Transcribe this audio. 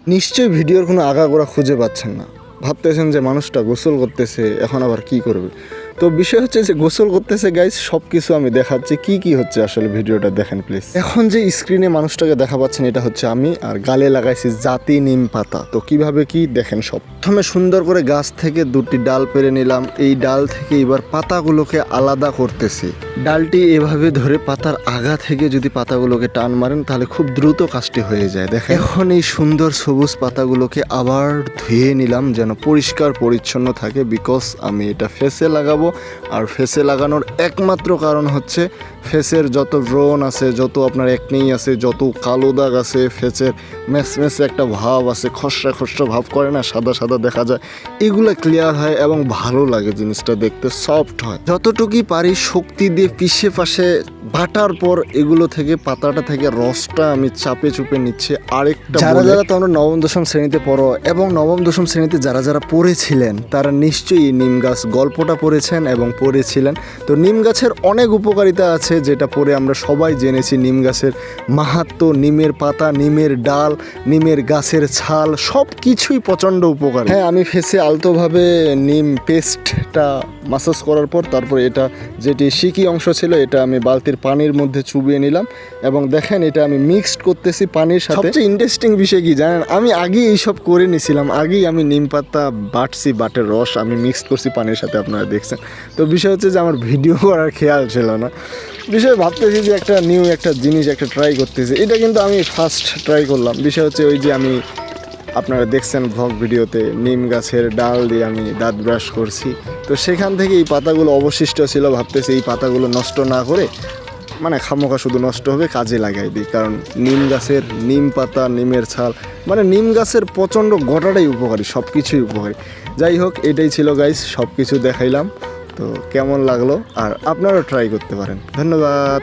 নিশ্চয়ই ভিডিওর কোনো আগাগোড়া খুঁজে পাচ্ছেন না, ভাবতেছেন যে মানুষটা গোসল করতেছে, এখন আবার কি করবে। তো বিষয় হচ্ছে যে গোসল করতেছে গাইস, সব কিছু আমি দেখাচ্ছি কি কি হচ্ছে আসলে, ভিডিওটা দেখেন প্লিজ। এখন যে স্ক্রিনে মানুষটাকে দেখা পাচ্ছেন এটা হচ্ছে আমি, আর গালে লাগাইছি জাতি নিম পাতা। তো কিভাবে কি দেখেন সব। প্রথমে সুন্দর করে গাছ থেকে দুটি ডাল পেরে নিলাম, এই ডাল থেকে এবার পাতাগুলোকে আলাদা করতেছি। ডালটি এভাবে ধরে পাতার আগা থেকে যদি পাতাগুলোকে টান মারেন তাহলে খুব দ্রুত কাজটি হয়ে যায়। দেখেন এখন এই সুন্দর সবুজ পাতাগুলোকে আবার ধুয়ে নিলাম যেন পরিষ্কার পরিচ্ছন্ন থাকে, বিকজ আমি এটা ফেসে লাগাবো। আর ফেসে লাগানোর একমাত্র কারণ হচ্ছে ফেসের যত ব্রণ আছে, যত আপনার একনি আছে, যত কালো দাগ আছে, ফেসের মেসমেসে একটা ভাব আছে, খসড়া খসড়া ভাব করে না, সাদা সাদা দেখা যায়, এগুলো ক্লিয়ার হয় এবং ভালো লাগে, জিনিসটা দেখতে সফট হয়। যতটুকুই পারি শক্তি দিয়ে পিষে পাশে বাটার পর এগুলো থেকে পাতাটা থেকে রসটা আমি চাপে চুপে নিচ্ছি। আরেকটা যারা তোমরা নবম দশম শ্রেণীতে পড়ো এবং নবম দশম শ্রেণীতে যারা পড়েছিলেন তারা নিশ্চয়ই নিম গাছ গল্পটা পড়েছেন এবং পড়েছিলেন। তো নিম গাছের অনেক উপকারিতা আছে যেটা পড়ে আমরা সবাই জেনেছি। নিম গাছের মাহাত্ম্য, নিমের পাতা, নিমের ডাল, নিমের গাছের ছাল সব কিছুই প্রচণ্ড উপকারী। হ্যাঁ, আমি ফেসে আলতোভাবে নিম পেস্টটা মাসাজ করার পর তারপর এটা যেটি শিকি অংশ ছিল এটা আমি বালতির পানির মধ্যে চুবিয়ে নিলাম এবং দেখেন এটা আমি মিক্সড করতেছি পানির সাথে। সবচেয়ে ইন্টারেস্টিং বিষয় কি জানেন, আমি আগেই এইসব করে নিয়েছিলাম, আগেই আমি নিম পাতা বাটছি, বাটের রস আমি মিক্সড করছি পানির সাথে, আপনারা দেখছেন। তো বিষয় হচ্ছে যে আমার ভিডিও করার খেয়াল ছিল না, বিষয় ভাবতেছি যে একটা নিউ একটা জিনিস একটা ট্রাই করতেছি। এটা কিন্তু আমি ফার্স্ট ট্রাই করলাম। বিষয় হচ্ছে ওই যে আমি আপনারা দেখছেন ভ্লগ ভিডিওতে নিম গাছের ডাল দিয়ে আমি দাঁত ব্রাশ করছি, তো সেখান থেকে এই পাতাগুলো অবশিষ্ট ছিল, ভাবতেছি এই পাতাগুলো নষ্ট না করে মানে খামোখা শুধু নষ্ট হবে কাজে লাগাই দিই। কারণ নিম গাছের নিম পাতা, নিমের ছাল, মানে নিম গাছের প্রচণ্ড গোটাটাই উপকারী, সব কিছুই উপকারী। যাই হোক, এটাই ছিল গাইস, সব কিছু দেখাইলাম। তো কেমন লাগলো আর আপনারাও ট্রাই করতে পারেন। ধন্যবাদ।